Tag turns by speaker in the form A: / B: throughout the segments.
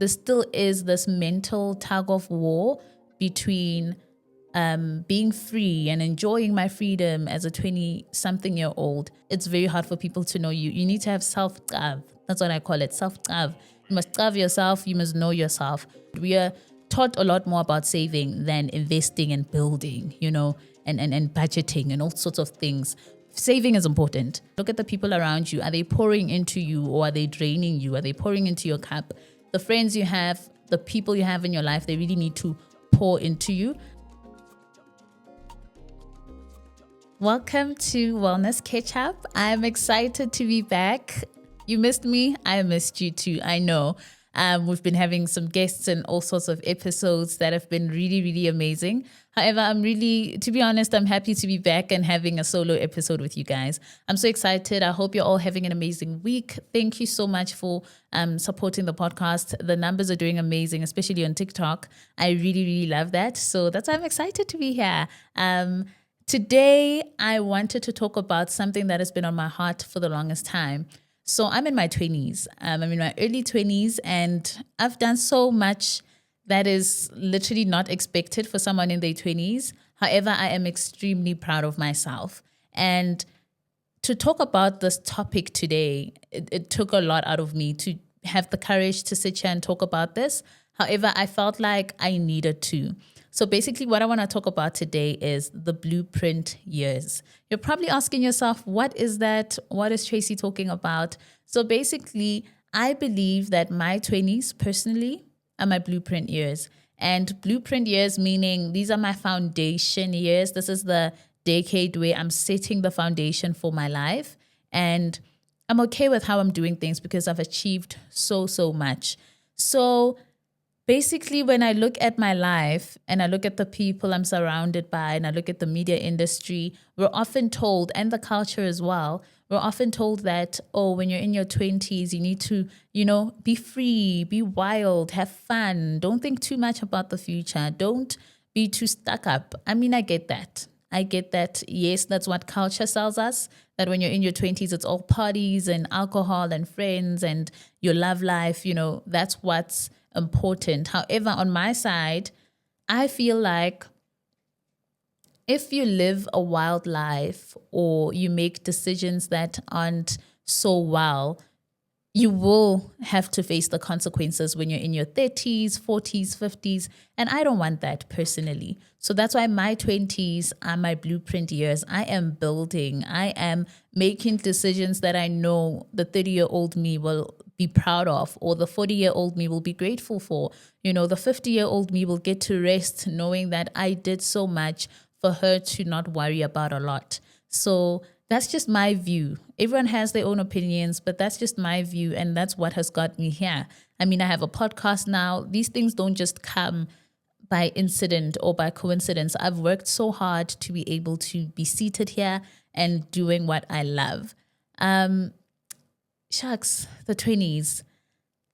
A: there still is this mental tug of war between being free and enjoying my freedom as a 20-something-year-old. It's very hard for people to know you. You need to have self-love. That's what I call it, self-love. You must love yourself. You must know yourself. We are taught a lot more about saving than investing and building, and budgeting and all sorts of things. Saving is important. Look at the people around you. Are they pouring into you or are they draining you? Are they pouring into your cup? The friends you have, the people you have in your life, they really need to pour into you. Welcome to Wellness Catch Up. I'm excited to be back. You missed me. I missed you too. I know. We've been having some guests and all sorts of episodes that have been really, really amazing. However, to be honest, I'm happy to be back and having a solo episode with you guys. I'm so excited. I hope you're all having an amazing week. Thank you so much for supporting the podcast. The numbers are doing amazing, especially on TikTok. I really, really love that. So that's why I'm excited to be here. Today, I wanted to talk about something that has been on my heart for the longest time. So I'm in my 20s. I'm in my early 20s, and I've done so much that is literally not expected for someone in their 20s. However, I am extremely proud of myself. And to talk about this topic today, it took a lot out of me to have the courage to sit here and talk about this. However, I felt like I needed to. So basically what I want to talk about today is the blueprint years. You're probably asking yourself, what is that? What is Tracy talking about? So basically, I believe that my 20s personally are my blueprint years. And blueprint years meaning these are my foundation years. This is the decade where I'm setting the foundation for my life. And I'm okay with how I'm doing things because I've achieved so much. So basically, when I look at my life and I look at the people I'm surrounded by and I look at the media industry, we're often told, and the culture as well, we're often told that, when you're in your 20s, you need to, be free, be wild, have fun. Don't think too much about the future. Don't be too stuck up. I mean, I get that. Yes, that's what culture tells us, that when you're in your 20s, it's all parties and alcohol and friends and your love life, that's what's important. However, on my side, I feel like if you live a wild life or you make decisions that aren't so well, you will have to face the consequences when you're in your 30s, 40s, 50s. And I don't want that personally. So that's why my 20s are my blueprint years. I am building. I am making decisions that I know the 30-year-old me will be proud of, or the 40-year-old me will be grateful for. The 50-year-old me will get to rest knowing that I did so much for her to not worry about a lot. So that's just my view. Everyone has their own opinions, but that's just my view, and that's what has got me here. I mean, I have a podcast now. These things don't just come by incident or by coincidence. I've worked so hard to be able to be seated here and doing what I love. Shucks, the 20s.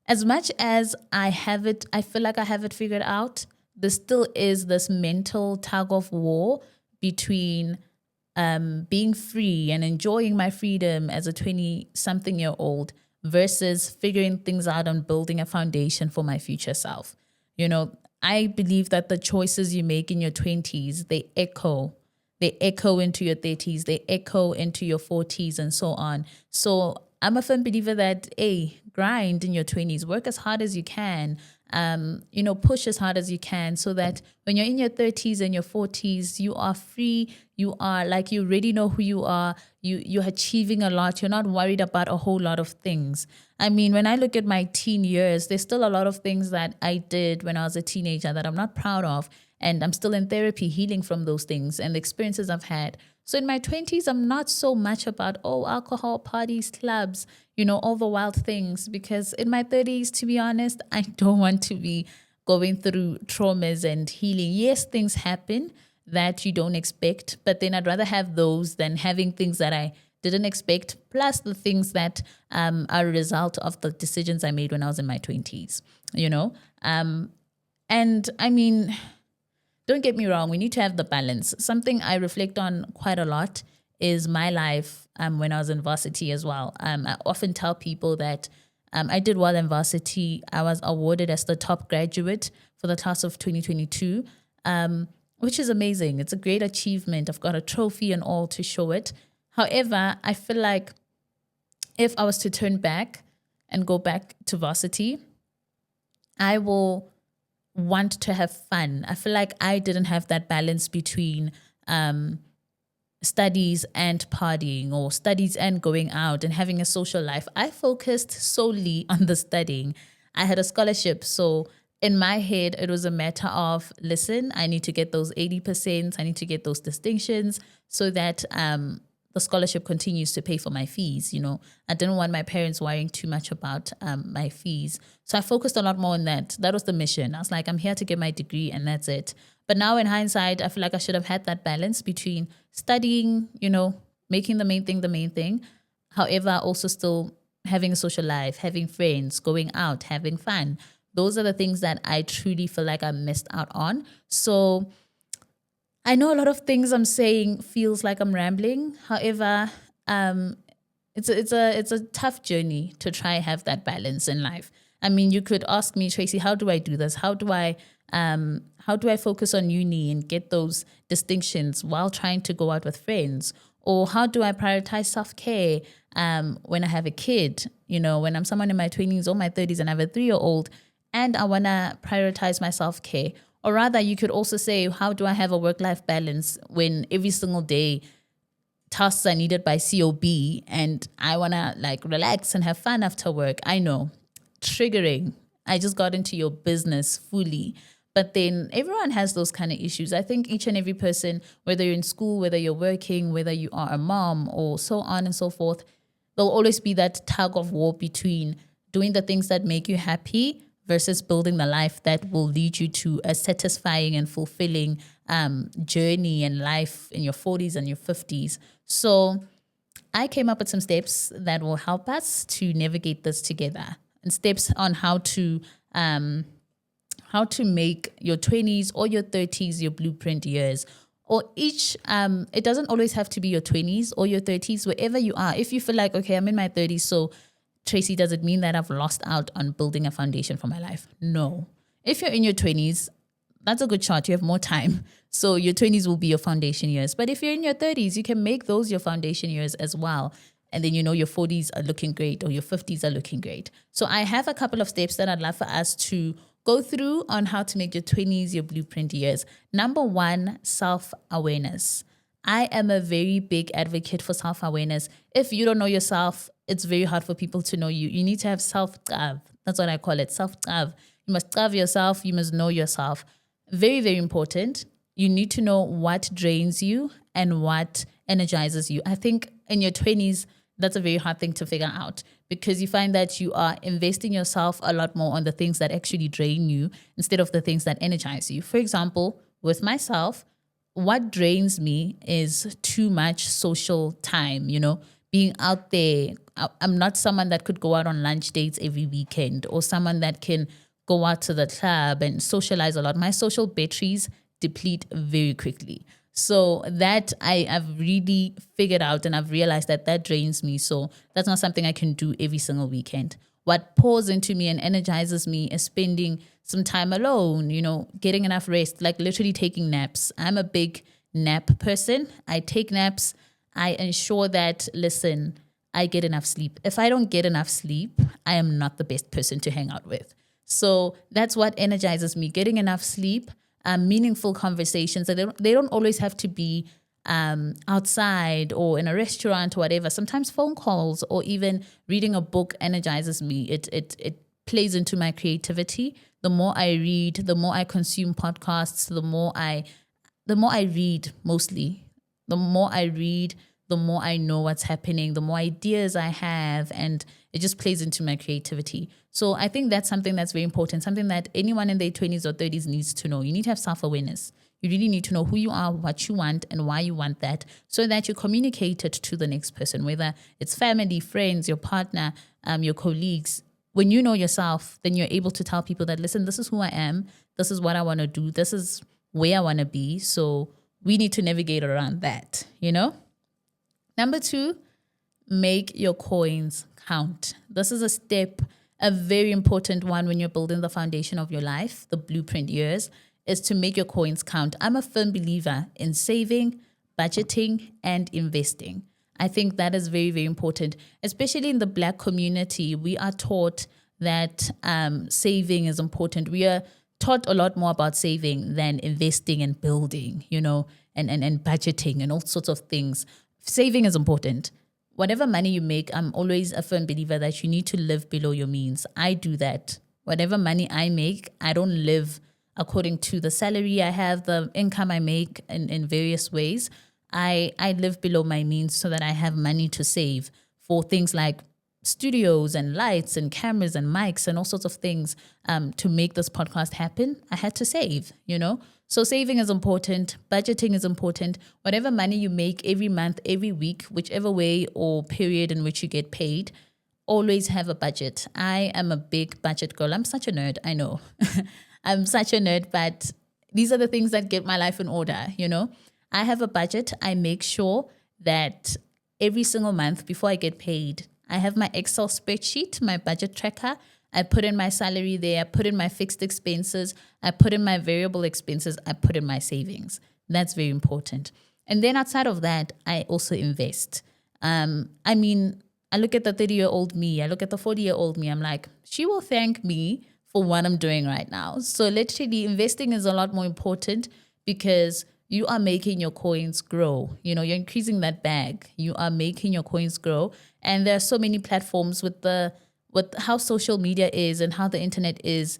A: As much as I feel like I have it figured out, there still is this mental tug of war between being free and enjoying my freedom as a 20-something-year-old versus figuring things out and building a foundation for my future self. I believe that the choices you make in your 20s, they echo into your 30s, they echo into your 40s and so on. So I'm a firm believer that, grind in your 20s, work as hard as you can, push as hard as you can so that when you're in your 30s and your 40s, you are free, you are like, you already know who you are, you're achieving a lot, you're not worried about a whole lot of things. I mean, when I look at my teen years, there's still a lot of things that I did when I was a teenager that I'm not proud of, and I'm still in therapy healing from those things and the experiences I've had. So in my 20s, I'm not so much about, alcohol, parties, clubs, all the wild things. Because in my 30s, to be honest, I don't want to be going through traumas and healing. Yes, things happen that you don't expect, but then I'd rather have those than having things that I didn't expect, plus the things that are a result of the decisions I made when I was in my 20s, And I mean, don't get me wrong, we need to have the balance. Something I reflect on quite a lot is my life when I was in varsity as well. I often tell people that I did well in varsity. I was awarded as the top graduate for the class of 2022, which is amazing. It's a great achievement. I've got a trophy and all to show it. However, I feel like if I was to turn back and go back to varsity, I will want to have fun. I feel like I didn't have that balance between studies and partying, or studies and going out and having a social life. I focused solely on the studying. I had a scholarship, so in my head, it was a matter of, listen, I need to get those 80%, I need to get those distinctions so that the scholarship continues to pay for my fees. I didn't want my parents worrying too much about my fees. So I focused a lot more on that. That was the mission. I was like, I'm here to get my degree and that's it. But now in hindsight, I feel like I should have had that balance between studying, making the main thing the main thing. However, also still having a social life, having friends, going out, having fun. Those are the things that I truly feel like I missed out on. So I know a lot of things I'm saying feels like I'm rambling. However, it's a tough journey to try and have that balance in life. I mean, you could ask me, Tracy, how do I do this? How do I focus on uni and get those distinctions while trying to go out with friends? Or how do I prioritize self-care when I have a kid? When I'm someone in my 20s or my 30s and I have a 3-year-old and I want to prioritize my self-care. Or rather, you could also say, how do I have a work-life balance when every single day tasks are needed by COB and I want to relax and have fun after work? I know, triggering. I just got into your business fully. But then everyone has those kind of issues. I think each and every person, whether you're in school, whether you're working, whether you are a mom or so on and so forth, there'll always be that tug of war between doing the things that make you happy versus building the life that will lead you to a satisfying and fulfilling journey and life in your 40s and your 50s. So I came up with some steps that will help us to navigate this together, and steps on how to make your 20s or your 30s your blueprint years. Or each, it doesn't always have to be your 20s or your 30s, wherever you are. If you feel like, okay, I'm in my 30s, so Tracy, does it mean that I've lost out on building a foundation for my life? No. If you're in your 20s, that's a good shot. You have more time. So your 20s will be your foundation years. But if you're in your 30s, you can make those your foundation years as well. And then your 40s are looking great or your 50s are looking great. So I have a couple of steps that I'd love for us to go through on how to make your 20s your blueprint years. Number 1, self-awareness. I am a very big advocate for self-awareness. If you don't know yourself, it's very hard for people to know you. You need to have self-love. That's what I call it, self-love. You must love yourself. You must know yourself. Very, very important. You need to know what drains you and what energizes you. I think in your 20s, that's a very hard thing to figure out, because you find that you are investing yourself a lot more on the things that actually drain you instead of the things that energize you. For example, with myself, what drains me is too much social time, being out there. I'm not someone that could go out on lunch dates every weekend, or someone that can go out to the club and socialize a lot. My social batteries deplete very quickly. So that I've really figured out, and I've realized that drains me. So that's not something I can do every single weekend. What pours into me and energizes me is spending some time alone, getting enough rest, like literally taking naps. I'm a big nap person. I take naps. I ensure that, listen, I get enough sleep. If I don't get enough sleep, I am not the best person to hang out with. So that's what energizes me, getting enough sleep, meaningful conversations. They don't always have to be outside or in a restaurant or whatever. Sometimes phone calls or even reading a book energizes me. It plays into my creativity. The more I read, the more I consume podcasts, the more I read mostly. The more I read, the more I know what's happening, the more ideas I have, and it just plays into my creativity. So I think that's something that's very important, something that anyone in their 20s or 30s needs to know. You need to have self-awareness. You really need to know who you are, what you want, and why you want that, so that you communicate it to the next person, whether it's family, friends, your partner, your colleagues. When you know yourself, then you're able to tell people that, listen, this is who I am. This is what I want to do. This is where I want to be. So we need to navigate around that, Number 2, make your coins count. This is a step A very important one when you're building the foundation of your life, the blueprint years, is to make your coins count. I'm a firm believer in saving, budgeting, and investing. I think that is very, very important, especially in the Black community. We are taught that saving is important. We are taught a lot more about saving than investing and building, and budgeting and all sorts of things. Saving is important. Whatever money you make, I'm always a firm believer that you need to live below your means. I do that. Whatever money I make, I don't live according to the salary I have, the income I make in various ways. I live below my means so that I have money to save for things like studios and lights and cameras and mics and all sorts of things. To make this podcast happen, I had to save, So saving is important. Budgeting is important. Whatever money you make every month, every week, whichever way or period in which you get paid, always have a budget. I am a big budget girl. I'm such a nerd, I know. I'm such a nerd, but these are the things that get my life in order, I have a budget. I make sure that every single month before I get paid, I have my Excel spreadsheet, my budget tracker. I put in my salary there. I put in my fixed expenses. I put in my variable expenses. I put in my savings. That's very important. And then outside of that, I also invest. I look at the 30-year-old me. I look at the 40-year-old me. I'm like, she will thank me for what I'm doing right now. So literally investing is a lot more important because you are making your coins grow. You're increasing that bag. You are making your coins grow. And there are so many platforms with how social media is and how the internet is.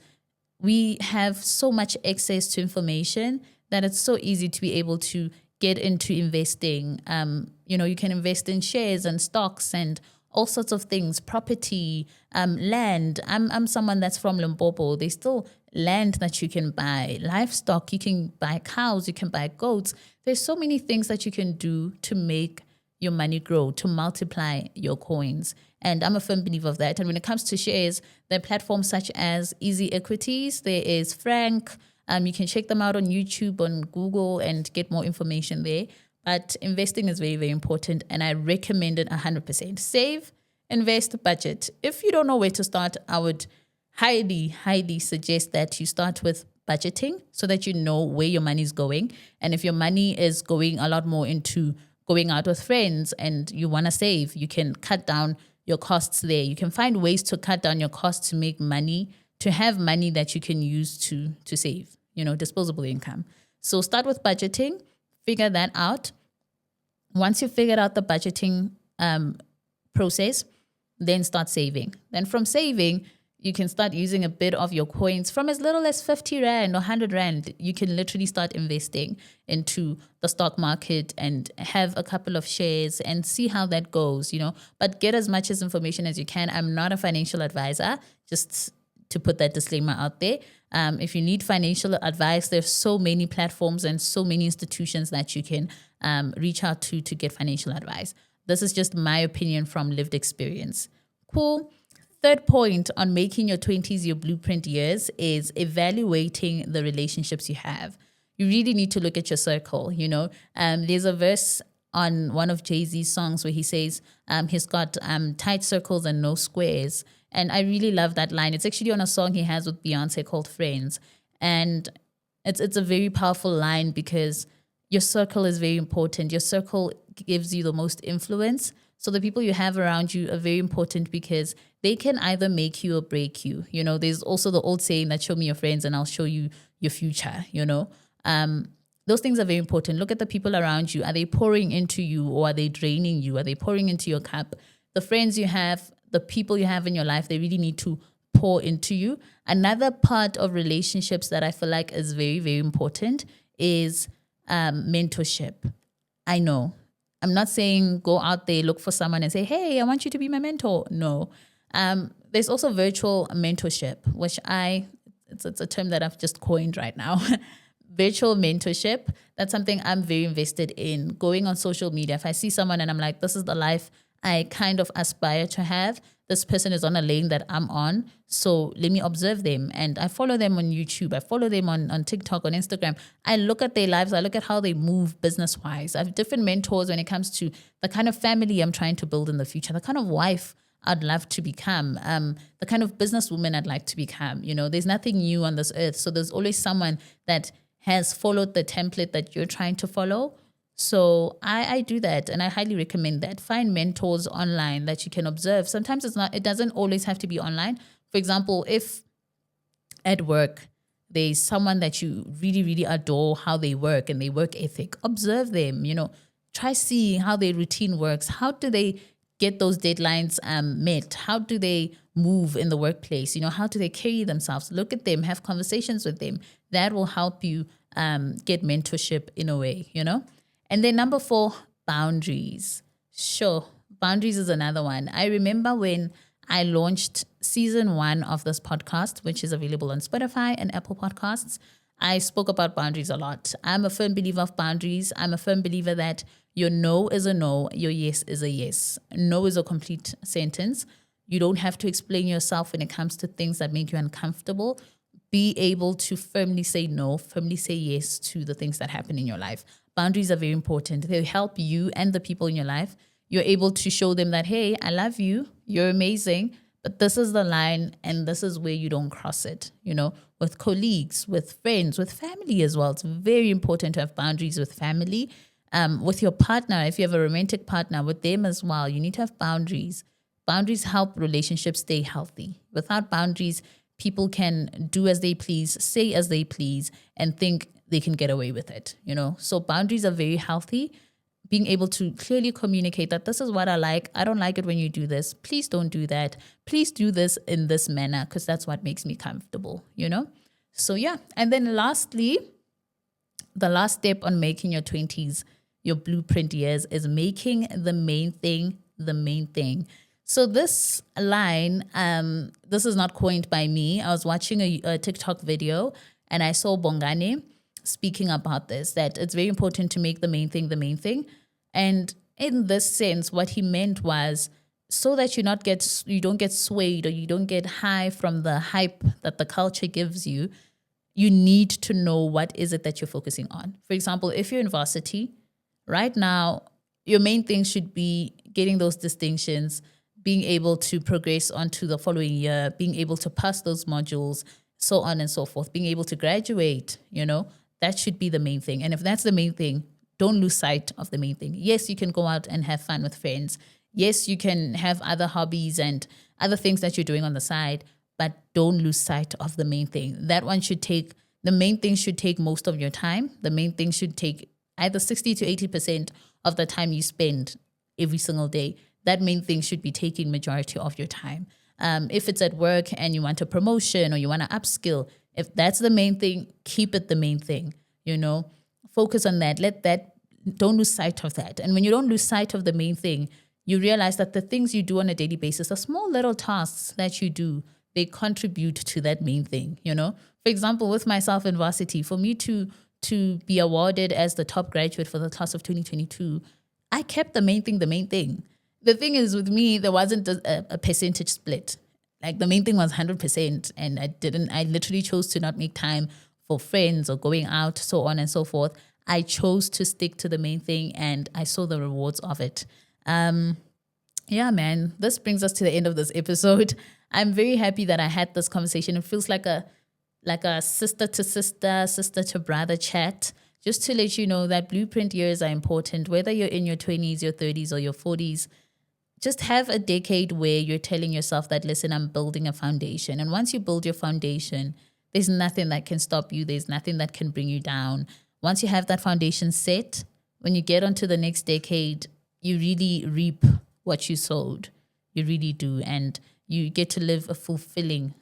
A: We have so much access to information that it's so easy to be able to get into investing. You can invest in shares and stocks and all sorts of things, property, land. I'm someone that's from Limpopo. There's still land that you can buy, livestock. You can buy cows, you can buy goats. There's so many things that you can do to make your money grow, to multiply your coins. And I'm a firm believer of that. And when it comes to shares, there are platforms such as Easy Equities. There is Frank. You can check them out on YouTube, on Google, and get more information there. But investing is very, very important, and I recommend it 100%. Save, invest, budget. If you don't know where to start, I would highly, highly suggest that you start with budgeting so that you know where your money is going. And if your money is going a lot more into going out with friends and you want to save, you can cut down your costs there. You can find ways to cut down your costs to make money, to have money that you can use to save, disposable income. So start with budgeting, figure that out. Once you figured out the budgeting process, then start saving. Then from saving, you can start using a bit of your coins from as little as 50 Rand or 100 Rand. You can literally start investing into the stock market and have a couple of shares and see how that goes, But get as much information as you can. I'm not a financial advisor, just to put that disclaimer out there. If you need financial advice, there's so many platforms and so many institutions that you can reach out to get financial advice. This is just my opinion from lived experience. Cool. Third point on making your 20s your blueprint years is evaluating the relationships you have. You really need to look at your circle, There's a verse on one of Jay-Z's songs where he says he's got tight circles and no squares. And I really love that line. It's actually on a song he has with Beyonce called Friends. And it's a very powerful line because your circle is very important. Your circle gives you the most influence. So the people you have around you are very important because they can either make you or break you. There's also the old saying that show me your friends and I'll show you your future, Those things are very important. Look at the people around you. Are they pouring into you or are they draining you? Are they pouring into your cup? The friends you have, the people you have in your life, they really need to pour into you. Another part of relationships that I feel like is very, very important is mentorship. I know. I'm not saying go out there, look for someone and say, hey, I want you to be my mentor. No. There's also virtual mentorship, which it's a term that I've just coined right now. Virtual mentorship, that's something I'm very invested in. Going on social media, if I see someone and I'm like, this is the life I kind of aspire to have, this person is on a lane that I'm on, so let me observe them. And I follow them on YouTube. I follow them on TikTok, on Instagram. I look at their lives. I look at how they move business-wise. I have different mentors when it comes to the kind of family I'm trying to build in the future, the kind of wife I'd love to become, the kind of businesswoman I'd like to become. There's nothing new on this earth. So there's always someone that has followed the template that you're trying to follow. So I do that, and I highly recommend that. Find mentors online that you can observe. Sometimes it doesn't always have to be online. For example, if at work there's someone that you really, really adore how they work and their work ethic, observe them, try seeing how their routine works. How do they get those deadlines met? How do they move in the workplace? How do they carry themselves? Look at them, have conversations with them. That will help you get mentorship in a way, And then number 4, boundaries. Sure, boundaries is another one. I remember when I launched season 1 of this podcast, which is available on Spotify and Apple Podcasts. I spoke about boundaries a lot. I'm a firm believer of boundaries. I'm a firm believer that your no is a no, your yes is a yes. No is a complete sentence. You don't have to explain yourself when it comes to things that make you uncomfortable. Be able to firmly say no, firmly say yes to the things that happen in your life. Boundaries are very important. They help you and the people in your life. You're able to show them that, hey, I love you, you're amazing, but this is the line and this is where you don't cross it, with colleagues, with friends, with family as well. It's very important to have boundaries with family, with your partner. If you have a romantic partner, with them as well, you need to have boundaries. Boundaries help relationships stay healthy. Without boundaries, people can do as they please, say as they please, and think they can get away with it, So boundaries are very healthy. Being able to clearly communicate that this is what I like. I don't like it when you do this. Please don't do that. Please do this in this manner because that's what makes me comfortable, So yeah. And then lastly, the last step on making your 20s, your blueprint years, is making the main thing the main thing. So this line, this is not coined by me. I was watching a TikTok video and I saw Bongane speaking about this, that it's very important to make the main thing the main thing. And in this sense, what he meant was so that you don't get swayed or you don't get high from the hype that the culture gives you, you need to know what is it that you're focusing on. For example, if you're in varsity, right now, your main thing should be getting those distinctions, being able to progress onto the following year, being able to pass those modules, so on and so forth, being able to graduate, that should be the main thing. And if that's the main thing, don't lose sight of the main thing. Yes, you can go out and have fun with friends. Yes, you can have other hobbies and other things that you're doing on the side, but don't lose sight of the main thing. The main thing should take most of your time. The main thing should take either 60 to 80% of the time you spend every single day. That main thing should be taking majority of your time. If it's at work and you want a promotion or you want to upskill, if that's the main thing, keep it the main thing, Focus on that. Don't lose sight of that. And when you don't lose sight of the main thing, you realize that the things you do on a daily basis, the small little tasks that you do, they contribute to that main thing, For example, with myself in varsity, for me to be awarded as the top graduate for the class of 2022, I kept the main thing the main thing. The thing is, with me, there wasn't a percentage split. Like the main thing was 100%, and I literally chose to not make time for friends or going out, so on and so forth. I chose to stick to the main thing and I saw the rewards of it. Yeah, man, this brings us to the end of this episode. I'm very happy that I had this conversation. It feels like a sister to sister, sister to brother chat, just to let you know that blueprint years are important, whether you're in your 20s, your 30s, or your 40s. Just have a decade where you're telling yourself that, listen, I'm building a foundation. And once you build your foundation, there's nothing that can stop you. There's nothing that can bring you down. Once you have that foundation set, when you get onto the next decade, you really reap what you sowed. You really do. And you get to live a fulfilling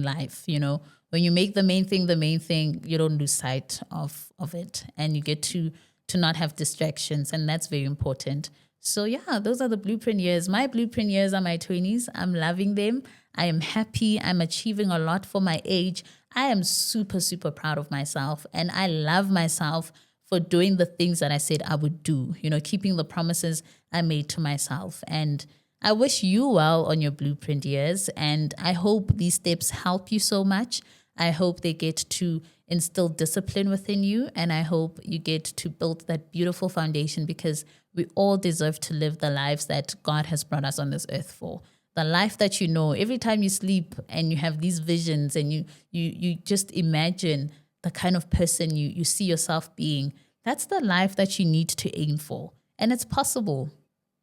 A: life, When you make the main thing, you don't lose sight of it. And you get to not have distractions. And that's very important. So yeah, those are the blueprint years. My blueprint years are my 20s. I'm loving them. I am happy. I'm achieving a lot for my age. I am super, super proud of myself. And I love myself for doing the things that I said I would do, keeping the promises I made to myself. And I wish you well on your blueprint years. And I hope these steps help you so much. I hope they get to instill discipline within you. And I hope you get to build that beautiful foundation, because we all deserve to live the lives that God has brought us on this earth for. the life that you know. Every time you sleep and you have these visions and you just imagine the kind of person you see yourself being, that's the life that you need to aim for. And it's possible.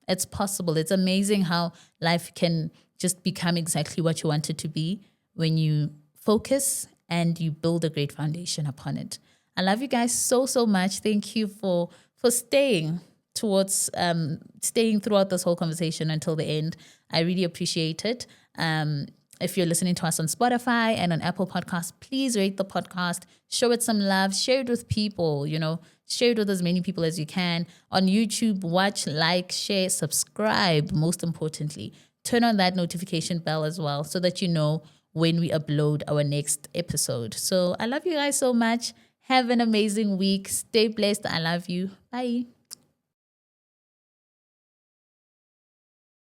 A: It's possible. It's amazing how life can just become exactly what you want it to be when you focus and you build a great foundation upon it. I love you guys so, so much. Thank you for staying staying throughout this whole conversation until the end. I really appreciate it. If you're listening to us on Spotify and on Apple Podcasts, please rate the podcast, show it some love, share it with people, share it with as many people as you can. On YouTube, watch, like, share, subscribe, most importantly. Turn on that notification bell as well so that you know when we upload our next episode. So I love you guys so much. Have an amazing week. Stay blessed. I love you. Bye.